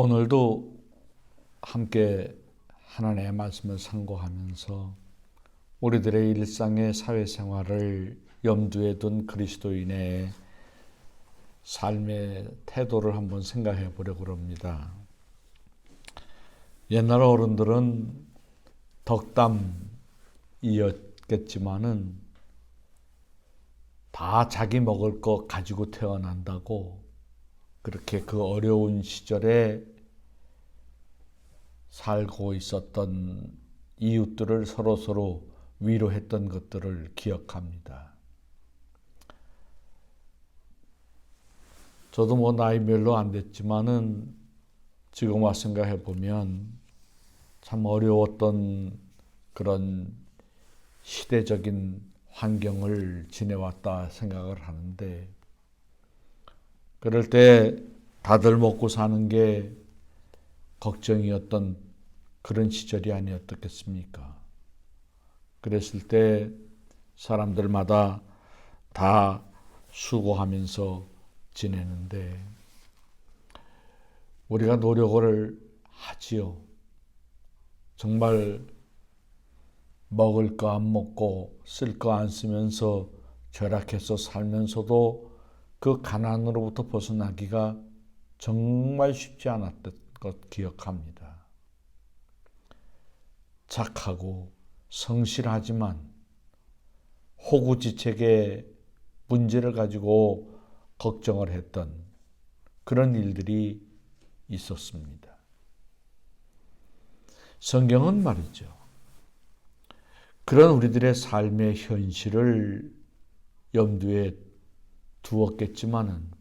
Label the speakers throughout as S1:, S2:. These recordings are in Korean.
S1: 오늘도 함께 하나님의 말씀을 상고하면서 우리들의 일상의 사회생활을 염두에 둔 그리스도인의 삶의 태도를 한번 생각해 보려고 합니다. 옛날 어른들은 덕담이었겠지만은 다 자기 먹을 거 가지고 태어난다고 그렇게 그 어려운 시절에 살고 있었던 이웃들을 서로 위로했던 것들을 기억합니다. 저도 나이 별로 안 됐지만은 지금 와 생각해 보면 참 어려웠던 그런 시대적인 환경을 지내왔다 생각을 하는데, 그럴 때 다들 먹고 사는 게 걱정이었던 그런 시절이 아니었겠습니까? 그랬을 때 사람들마다 다 수고하면서 지내는데 우리가 노력을 하지요. 정말 먹을 거 안 먹고 쓸 거 안 쓰면서 절약해서 살면서도 그 가난으로부터 벗어나기가 정말 쉽지 않았던 것 기억합니다. 착하고 성실하지만 호구지책의 문제를 가지고 걱정을 했던 그런 일들이 있었습니다. 성경은 말이죠, 그런 우리들의 삶의 현실을 염두에 두었겠지만은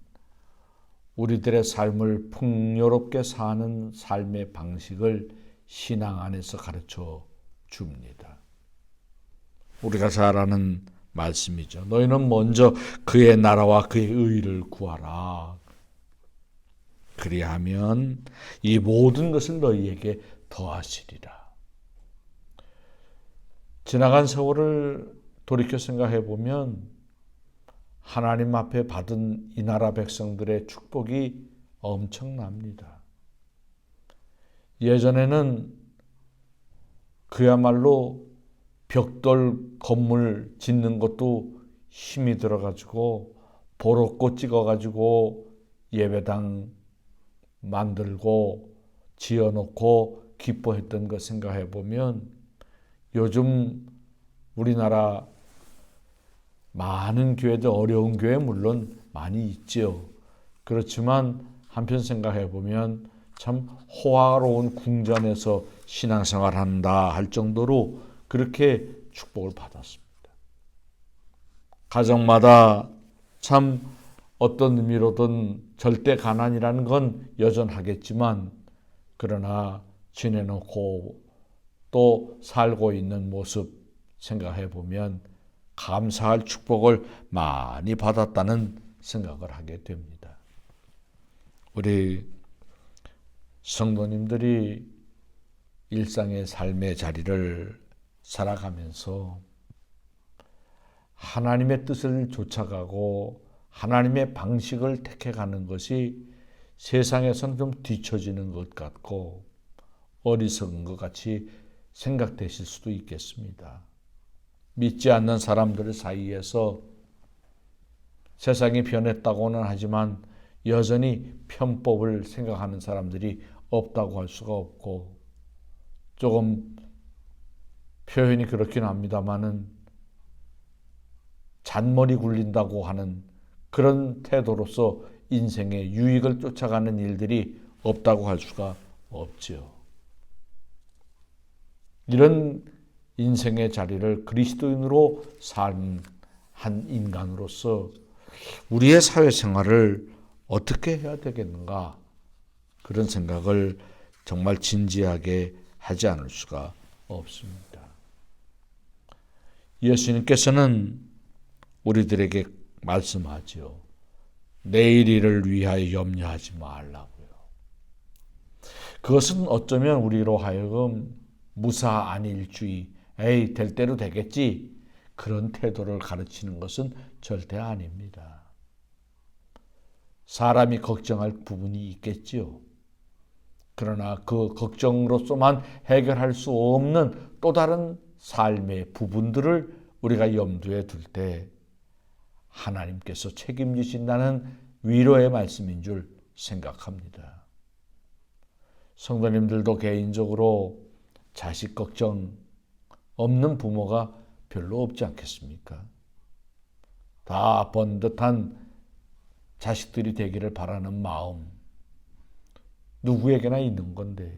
S1: 우리들의 삶을 풍요롭게 사는 삶의 방식을 신앙 안에서 가르쳐 줍니다. 우리가 잘 아는 말씀이죠. 너희는 먼저 그의 나라와 그의 의를 구하라. 그리하면 이 모든 것을 너희에게 더하시리라. 지나간 세월을 돌이켜 생각해 보면 하나님 앞에 받은 이 나라 백성들의 축복이 엄청납니다. 예전에는 그야말로 벽돌 건물 짓는 것도 힘이 들어가지고 보로꽃 찍어가지고 예배당 만들고 지어놓고 기뻐했던 거 생각해 보면 요즘 우리나라 많은 교회들, 어려운 교회 물론 많이 있지요. 그렇지만 한편 생각해 보면 참 호화로운 궁전에서 신앙생활한다 할 정도로 그렇게 축복을 받았습니다. 가정마다 참 어떤 의미로든 절대 가난이라는 건 여전하겠지만, 그러나 지내놓고 또 살고 있는 모습 생각해 보면 감사할 축복을 많이 받았다는 생각을 하게 됩니다. 우리 성도님들이 일상의 삶의 자리를 살아가면서 하나님의 뜻을 쫓아가고 하나님의 방식을 택해가는 것이 세상에서는 좀 뒤처지는 것 같고 어리석은 것 같이 생각되실 수도 있겠습니다. 믿지 않는 사람들 사이에서 세상이 변했다고는 하지만 여전히 편법을 생각하는 사람들이 없다고 할 수가 없고, 조금 표현이 그렇긴 합니다만은 잔머리 굴린다고 하는 그런 태도로서 인생의 유익을 쫓아가는 일들이 없다고 할 수가 없지요. 이런 인생의 자리를 그리스도인으로 산 한 인간으로서 우리의 사회생활을 어떻게 해야 되겠는가, 그런 생각을 정말 진지하게 하지 않을 수가 없습니다. 예수님께서는 우리들에게 말씀하지요. 내일 일을 위하여 염려하지 말라고요. 그것은 어쩌면 우리로 하여금 무사 안일주의, 에이 될 대로 되겠지, 그런 태도를 가르치는 것은 절대 아닙니다. 사람이 걱정할 부분이 있겠지요. 그러나 그 걱정으로서만 해결할 수 없는 또 다른 삶의 부분들을 우리가 염두에 둘 때 하나님께서 책임지신다는 위로의 말씀인 줄 생각합니다. 성도님들도 개인적으로 자식 걱정 없는 부모가 별로 없지 않겠습니까? 다 번듯한 자식들이 되기를 바라는 마음 누구에게나 있는 건데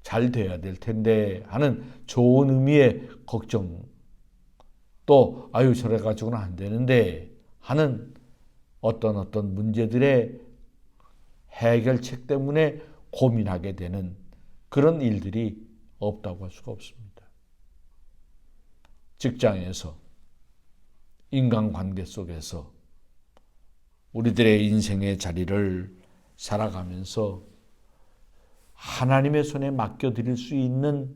S1: 잘 돼야 될 텐데 하는 좋은 의미의 걱정, 또 아유 저래 가지고는 안 되는데 하는 어떤 문제들의 해결책 때문에 고민하게 되는 그런 일들이 없다고 할 수가 없습니다. 직장에서, 인간관계 속에서 우리들의 인생의 자리를 살아가면서 하나님의 손에 맡겨드릴 수 있는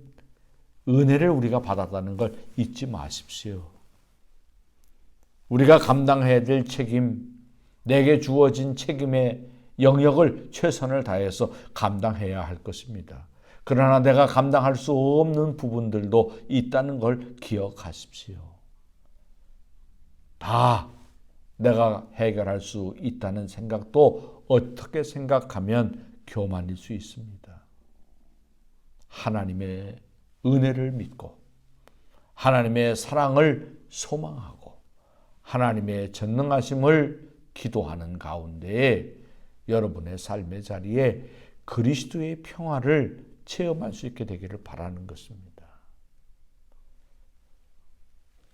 S1: 은혜를 우리가 받았다는 걸 잊지 마십시오. 우리가 감당해야 될 책임, 내게 주어진 책임의 영역을 최선을 다해서 감당해야 할 것입니다. 그러나 내가 감당할 수 없는 부분들도 있다는 걸 기억하십시오. 다 내가 해결할 수 있다는 생각도 어떻게 생각하면 교만일 수 있습니다. 하나님의 은혜를 믿고 하나님의 사랑을 소망하고 하나님의 전능하심을 기도하는 가운데에 여러분의 삶의 자리에 그리스도의 평화를 체험할 수 있게 되기를 바라는 것입니다.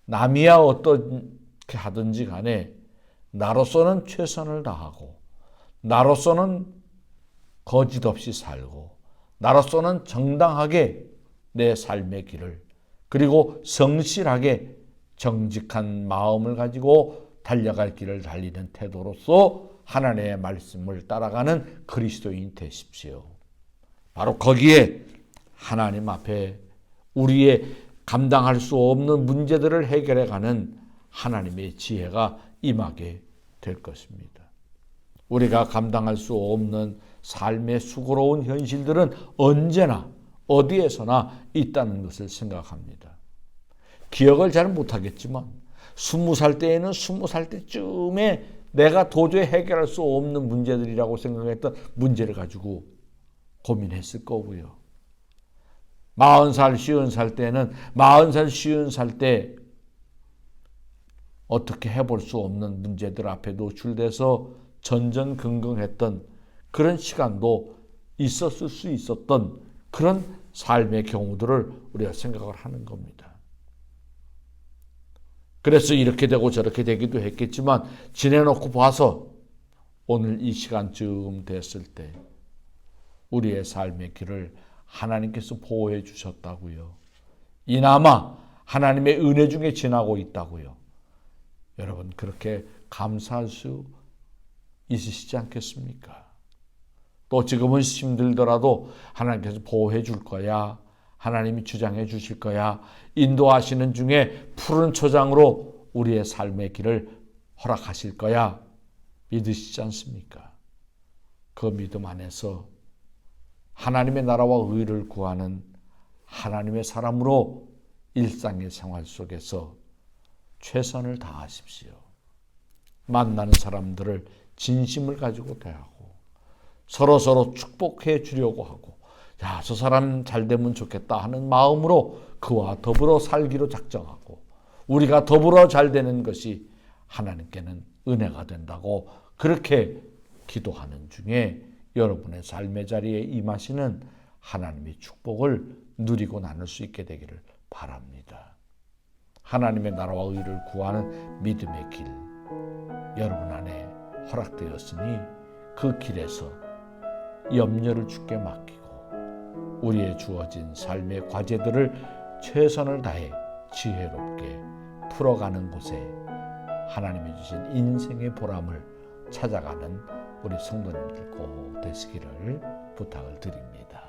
S1: 남이야 어떻게 하든지 간에 나로서는 최선을 다하고 나로서는 거짓 없이 살고 나로서는 정당하게 내 삶의 길을 그리고 성실하게 정직한 마음을 가지고 달려갈 길을 달리는 태도로서 하나님의 말씀을 따라가는 그리스도인이 되십시오. 바로 거기에 하나님 앞에 우리의 감당할 수 없는 문제들을 해결해가는 하나님의 지혜가 임하게 될 것입니다. 우리가 감당할 수 없는 삶의 수고로운 현실들은 언제나 어디에서나 있다는 것을 생각합니다. 기억을 잘 못하겠지만 20살 때에는 20살 때쯤에 내가 도저히 해결할 수 없는 문제들이라고 생각했던 문제를 가지고 고민했을 거고요. 40살, 50살 때는 40살, 50살 때 어떻게 해볼 수 없는 문제들 앞에 노출돼서 전전긍긍했던 그런 시간도 있었을 수 있었던 그런 삶의 경우들을 우리가 생각을 하는 겁니다. 그래서 이렇게 되고 저렇게 되기도 했겠지만 지내놓고 봐서 오늘 이 시간쯤 됐을 때 우리의 삶의 길을 하나님께서 보호해 주셨다고요. 이나마 하나님의 은혜 중에 지나고 있다고요. 여러분 그렇게 감사할 수 있으시지 않겠습니까? 또 지금은 힘들더라도 하나님께서 보호해 줄 거야. 하나님이 주장해 주실 거야. 인도하시는 중에 푸른 초장으로 우리의 삶의 길을 허락하실 거야. 믿으시지 않습니까? 그 믿음 안에서 하나님의 나라와 의를 구하는 하나님의 사람으로 일상의 생활 속에서 최선을 다하십시오. 만나는 사람들을 진심을 가지고 대하고 서로 축복해 주려고 하고 야, 저 사람 잘 되면 좋겠다 하는 마음으로 그와 더불어 살기로 작정하고 우리가 더불어 잘 되는 것이 하나님께는 은혜가 된다고 그렇게 기도하는 중에 여러분의 삶의 자리에 임하시는 하나님의 축복을 누리고 나눌 수 있게 되기를 바랍니다. 하나님의 나라와 의를 구하는 믿음의 길 여러분 안에 허락되었으니 그 길에서 염려를 주께 맡기고 우리의 주어진 삶의 과제들을 최선을 다해 지혜롭게 풀어가는 곳에 하나님이 주신 인생의 보람을 찾아가는 우리 성도님들 꼭 되시기를 부탁을 드립니다.